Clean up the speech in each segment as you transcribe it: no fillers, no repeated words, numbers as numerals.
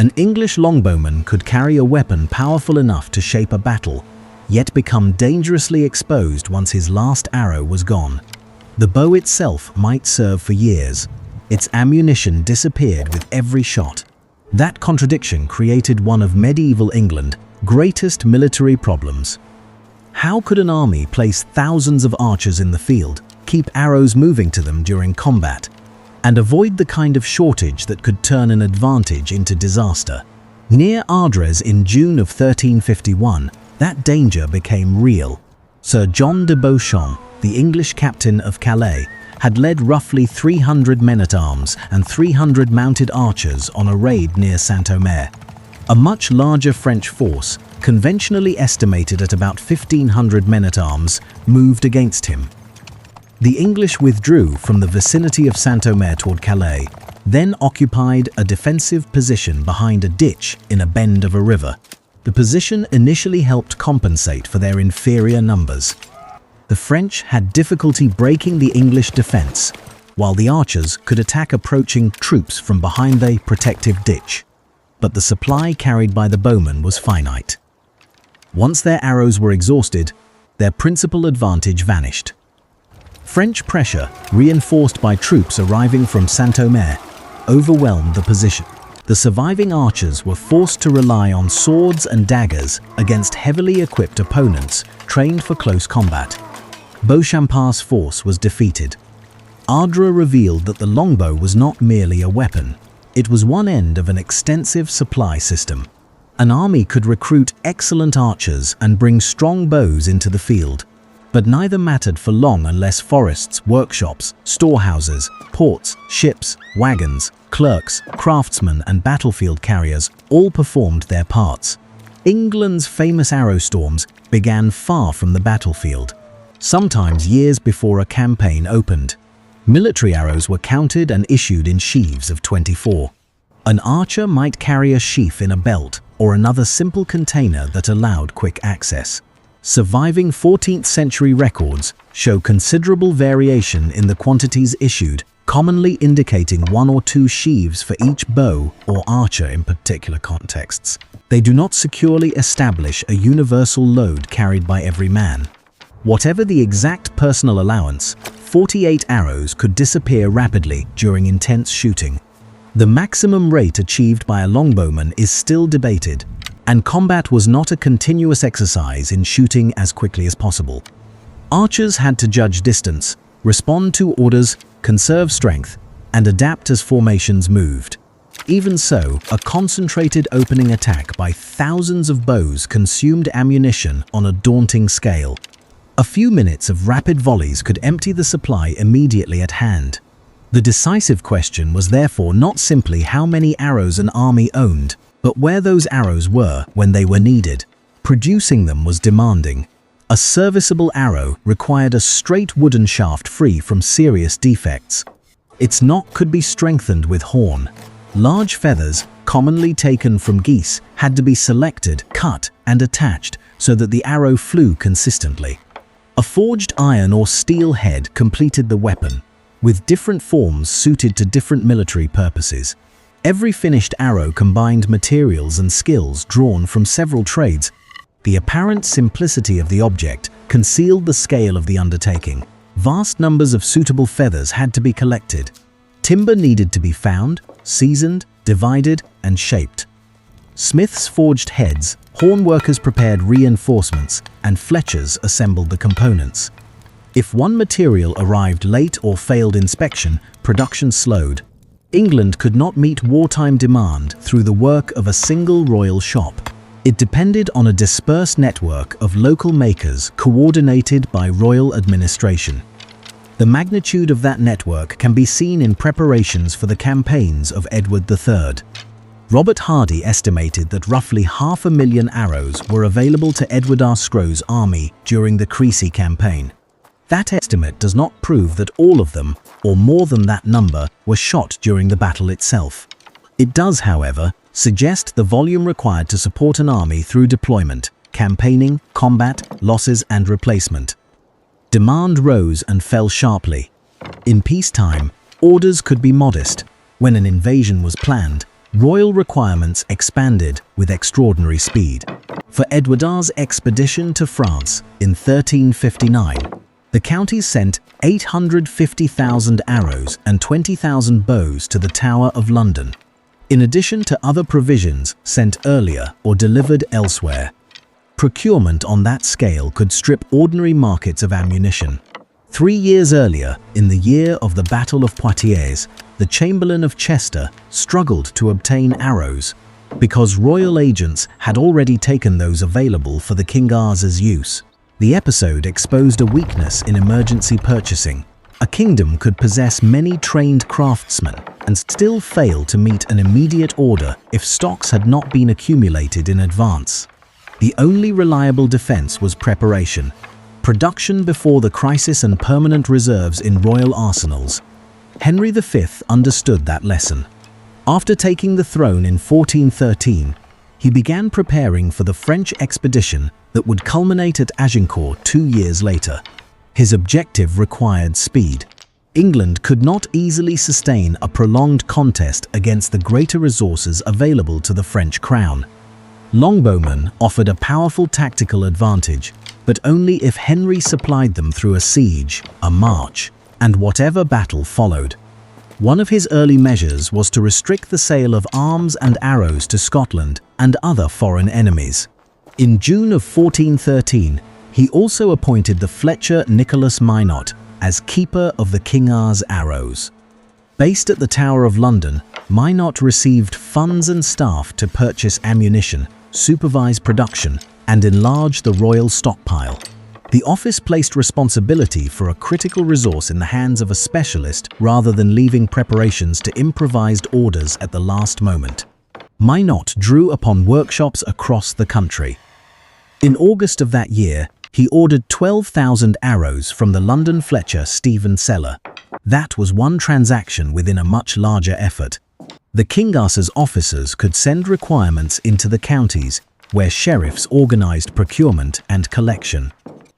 An English longbowman could carry a weapon powerful enough to shape a battle, yet become dangerously exposed once his last arrow was gone. The bow itself might serve for years. Its ammunition disappeared with every shot. That contradiction created one of medieval England's greatest military problems. How could an army place thousands of archers in the field, keep arrows moving to them during combat, and avoid the kind of shortage that could turn an advantage into disaster? Near Ardres in June of 1351, that danger became real. Sir John de Beauchamp, the English captain of Calais, had led roughly 300 men-at-arms and 300 mounted archers on a raid near Saint-Omer. A much larger French force, conventionally estimated at about 1,500 men-at-arms, moved against him. The English withdrew from the vicinity of Saint-Omer toward Calais, then occupied a defensive position behind a ditch in a bend of a river. The position initially helped compensate for their inferior numbers. The French had difficulty breaking the English defense, while the archers could attack approaching troops from behind the protective ditch. But the supply carried by the bowmen was finite. Once their arrows were exhausted, their principal advantage vanished. French pressure, reinforced by troops arriving from Saint-Omer, overwhelmed the position. The surviving archers were forced to rely on swords and daggers against heavily equipped opponents trained for close combat. Beauchamp's force was defeated. Ardres revealed that the longbow was not merely a weapon. It was one end of an extensive supply system. An army could recruit excellent archers and bring strong bows into the field, but neither mattered for long unless forests, workshops, storehouses, ports, ships, wagons, clerks, craftsmen and battlefield carriers all performed their parts. England's famous arrow storms began far from the battlefield, sometimes years before a campaign opened. Military arrows were counted and issued in sheaves of 24. An archer might carry a sheaf in a belt or another simple container that allowed quick access. Surviving 14th century records show considerable variation in the quantities issued, commonly indicating 1 or 2 sheaves for each bow or archer in particular contexts. They do not securely establish a universal load carried by every man. Whatever the exact personal allowance, 48 arrows could disappear rapidly during intense shooting. The maximum rate achieved by a longbowman is still debated, and combat was not a continuous exercise in shooting as quickly as possible. Archers had to judge distance, respond to orders, conserve strength, and adapt as formations moved. Even so, a concentrated opening attack by thousands of bows consumed ammunition on a daunting scale. A few minutes of rapid volleys could empty the supply immediately at hand. The decisive question was therefore not simply how many arrows an army owned, but where those arrows were when they were needed. Producing them was demanding. A serviceable arrow required a straight wooden shaft free from serious defects. Its nock could be strengthened with horn. Large feathers, commonly taken from geese, had to be selected, cut, and attached so that the arrow flew consistently. A forged iron or steel head completed the weapon, with different forms suited to different military purposes. Every finished arrow combined materials and skills drawn from several trades. The apparent simplicity of the object concealed the scale of the undertaking. Vast numbers of suitable feathers had to be collected. Timber needed to be found, seasoned, divided, and shaped. Smiths forged heads, horn workers prepared reinforcements, and fletchers assembled the components. If one material arrived late or failed inspection, production slowed. England could not meet wartime demand through the work of a single royal shop. It depended on a dispersed network of local makers coordinated by royal administration. The magnitude of that network can be seen in preparations for the campaigns of Edward III. Robert Hardy estimated that roughly 500,000 arrows were available to Edward Scrow's army during the Crecy campaign. That estimate does not prove that all of them, or more than that number, were shot during the battle itself. It does, however, suggest the volume required to support an army through deployment, campaigning, combat, losses, and replacement. Demand rose and fell sharply. In peacetime, orders could be modest. When an invasion was planned, royal requirements expanded with extraordinary speed. For Edward's expedition to France in 1359, the counties sent 850,000 arrows and 20,000 bows to the Tower of London, in addition to other provisions sent earlier or delivered elsewhere. Procurement on that scale could strip ordinary markets of ammunition. 3 years earlier, in the year of the Battle of Poitiers, the Chamberlain of Chester struggled to obtain arrows because royal agents had already taken those available for the King's use. The episode exposed a weakness in emergency purchasing. A kingdom could possess many trained craftsmen and still fail to meet an immediate order if stocks had not been accumulated in advance. The only reliable defense was preparation. Production before the crisis and permanent reserves in royal arsenals. Henry V understood that lesson. After taking the throne in 1413, he began preparing for the French expedition that would culminate at Agincourt 2 years later. His objective required speed. England could not easily sustain a prolonged contest against the greater resources available to the French crown. Longbowmen offered a powerful tactical advantage, but only if Henry supplied them through a siege, a march, and whatever battle followed. One of his early measures was to restrict the sale of arms and arrows to Scotland and other foreign enemies. In June of 1413, he also appointed the Fletcher Nicholas Minot as keeper of the King's arrows. Based at the Tower of London, Minot received funds and staff to purchase ammunition, supervise production, and enlarge the royal stockpile. The office placed responsibility for a critical resource in the hands of a specialist rather than leaving preparations to improvised orders at the last moment. Minot drew upon workshops across the country. In August of that year, he ordered 12,000 arrows from the London Fletcher Stephen Seller. That was one transaction within a much larger effort. The King's officers could send requirements into the counties, where sheriffs organized procurement and collection.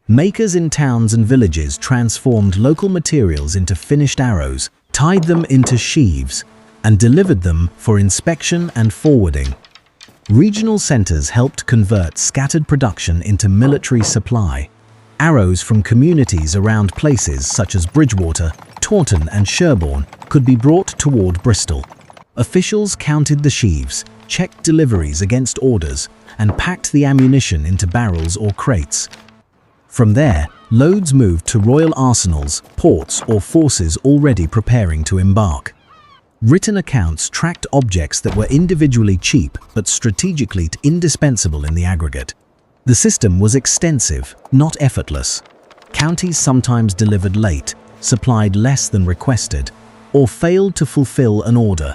Makers in towns and villages transformed local materials into finished arrows, tied them into sheaves, and delivered them for inspection and forwarding. Regional centers helped convert scattered production into military supply. Arrows from communities around places such as Bridgewater, Taunton, and Sherborne could be brought toward Bristol. Officials counted the sheaves, checked deliveries against orders, and packed the ammunition into barrels or crates. From there, loads moved to royal arsenals, ports, or forces already preparing to embark. Written accounts tracked objects that were individually cheap but strategically indispensable in the aggregate. The system was extensive, not effortless. Counties sometimes delivered late, supplied less than requested, or failed to fulfill an order.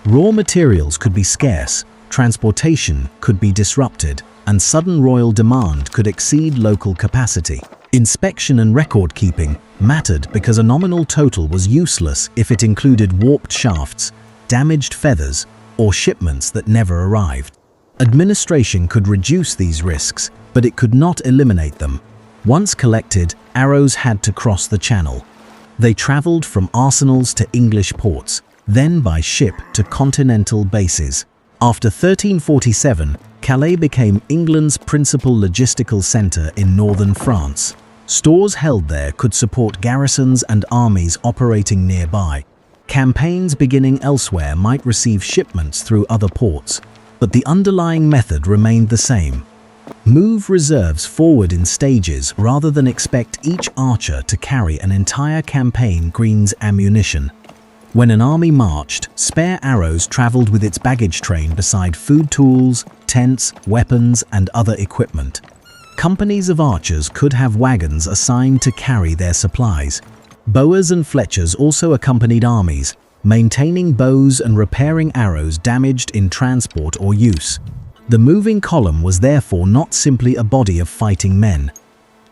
Raw materials could be scarce, transportation could be disrupted, and sudden royal demand could exceed local capacity. Inspection and record-keeping mattered because a nominal total was useless if it included warped shafts, damaged feathers, or shipments that never arrived. Administration could reduce these risks, but it could not eliminate them. Once collected, arrows had to cross the Channel. They traveled from arsenals to English ports, then by ship to continental bases. After 1347, Calais became England's principal logistical centre in northern France. Stores held there could support garrisons and armies operating nearby. Campaigns beginning elsewhere might receive shipments through other ports, but the underlying method remained the same. Move reserves forward in stages rather than expect each archer to carry an entire campaign's ammunition. When an army marched, spare arrows traveled with its baggage train beside food tools, tents, weapons, and other equipment. Companies of archers could have wagons assigned to carry their supplies. Bowers and fletchers also accompanied armies, maintaining bows and repairing arrows damaged in transport or use. The moving column was therefore not simply a body of fighting men.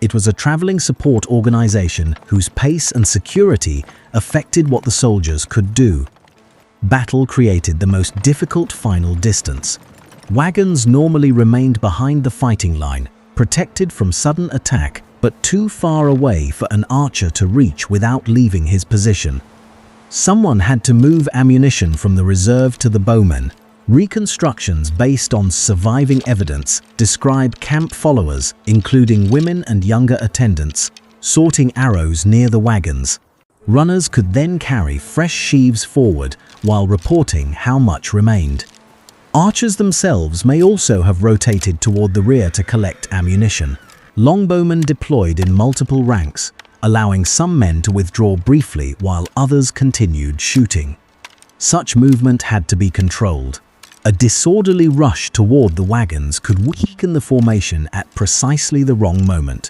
It was a traveling support organization whose pace and security affected what the soldiers could do. Battle created the most difficult final distance. Wagons normally remained behind the fighting line, protected from sudden attack, but too far away for an archer to reach without leaving his position. Someone had to move ammunition from the reserve to the bowmen. Reconstructions based on surviving evidence describe camp followers, including women and younger attendants, sorting arrows near the wagons. Runners could then carry fresh sheaves forward while reporting how much remained. Archers themselves may also have rotated toward the rear to collect ammunition. Longbowmen deployed in multiple ranks, allowing some men to withdraw briefly while others continued shooting. Such movement had to be controlled. A disorderly rush toward the wagons could weaken the formation at precisely the wrong moment.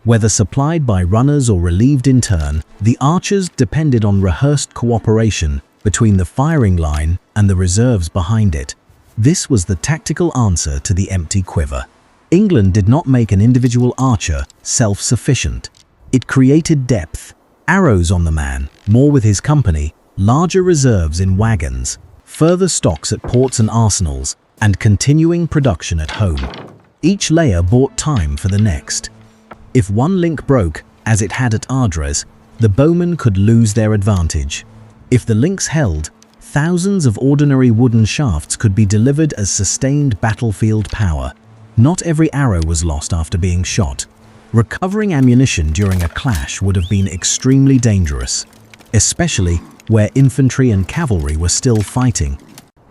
Whether supplied by runners or relieved in turn, the archers depended on rehearsed cooperation between the firing line and the reserves behind it. This was the tactical answer to the empty quiver. England did not make an individual archer self-sufficient. It created depth, arrows on the man, more with his company, larger reserves in wagons, further stocks at ports and arsenals, and continuing production at home. Each layer bought time for the next. If one link broke, as it had at Ardres, the bowmen could lose their advantage. If the links held, thousands of ordinary wooden shafts could be delivered as sustained battlefield power. Not every arrow was lost after being shot. Recovering ammunition during a clash would have been extremely dangerous, especially where infantry and cavalry were still fighting.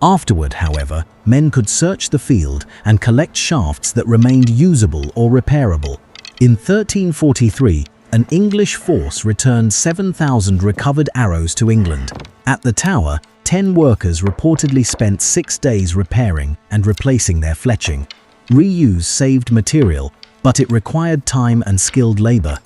Afterward, however, men could search the field and collect shafts that remained usable or repairable. In 1343, an English force returned 7,000 recovered arrows to England. At the Tower, 10 workers reportedly spent 6 days repairing and replacing their fletching. Reuse saved material, but it required time and skilled labor.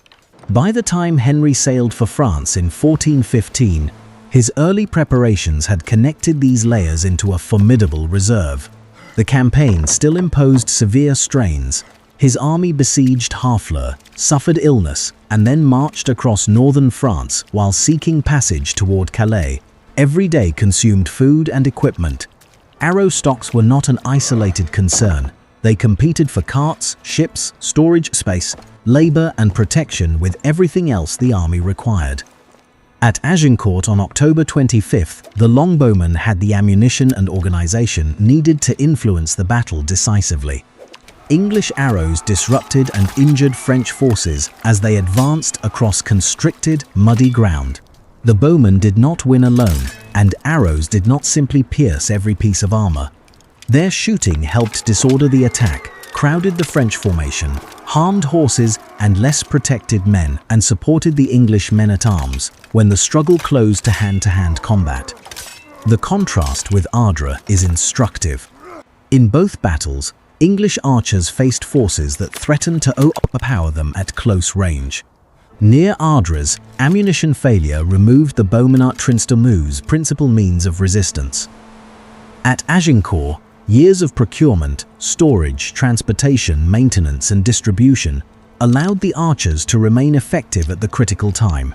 By the time Henry sailed for France in 1415, his early preparations had connected these layers into a formidable reserve. The campaign still imposed severe strains. His army besieged Harfleur, suffered illness, and then marched across northern France while seeking passage toward Calais. Every day consumed food and equipment. Arrow stocks were not an isolated concern. They competed for carts, ships, storage space, labor, and protection with everything else the army required. At Agincourt on October 25th, the longbowmen had the ammunition and organization needed to influence the battle decisively. English arrows disrupted and injured French forces as they advanced across constricted, muddy ground. The bowmen did not win alone, and arrows did not simply pierce every piece of armor. Their shooting helped disorder the attack, crowded the French formation, harmed horses and less protected men, and supported the English men-at-arms when the struggle closed to hand-to-hand combat. The contrast with Ardres is instructive. In both battles, English archers faced forces that threatened to overpower them at close range. Near Ardres, ammunition failure removed the bowmen artillery's principal means of resistance. At Agincourt, years of procurement, storage, transportation, maintenance, and distribution allowed the archers to remain effective at the critical time.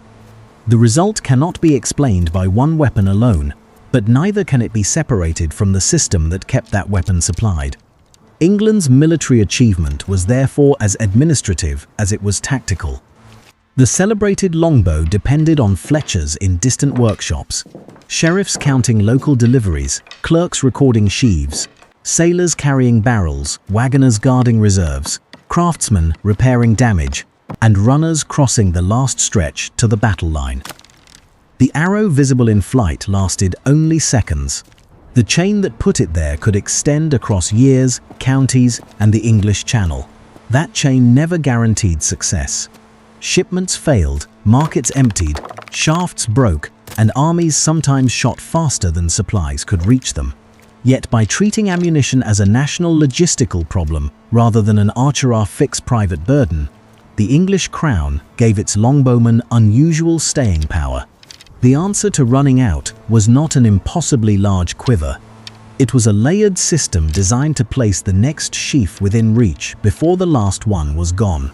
The result cannot be explained by one weapon alone, but neither can it be separated from the system that kept that weapon supplied. England's military achievement was therefore as administrative as it was tactical. The celebrated longbow depended on fletchers in distant workshops, sheriffs counting local deliveries, clerks recording sheaves, sailors carrying barrels, wagoners guarding reserves, craftsmen repairing damage, and runners crossing the last stretch to the battle line. The arrow visible in flight lasted only seconds. The chain that put it there could extend across years, counties, and the English Channel. That chain never guaranteed success. Shipments failed, markets emptied, shafts broke, and armies sometimes shot faster than supplies could reach them. Yet by treating ammunition as a national logistical problem rather than an archer-fixed private burden, the English crown gave its longbowmen unusual staying power. The answer to running out was not an impossibly large quiver. It was a layered system designed to place the next sheaf within reach before the last one was gone.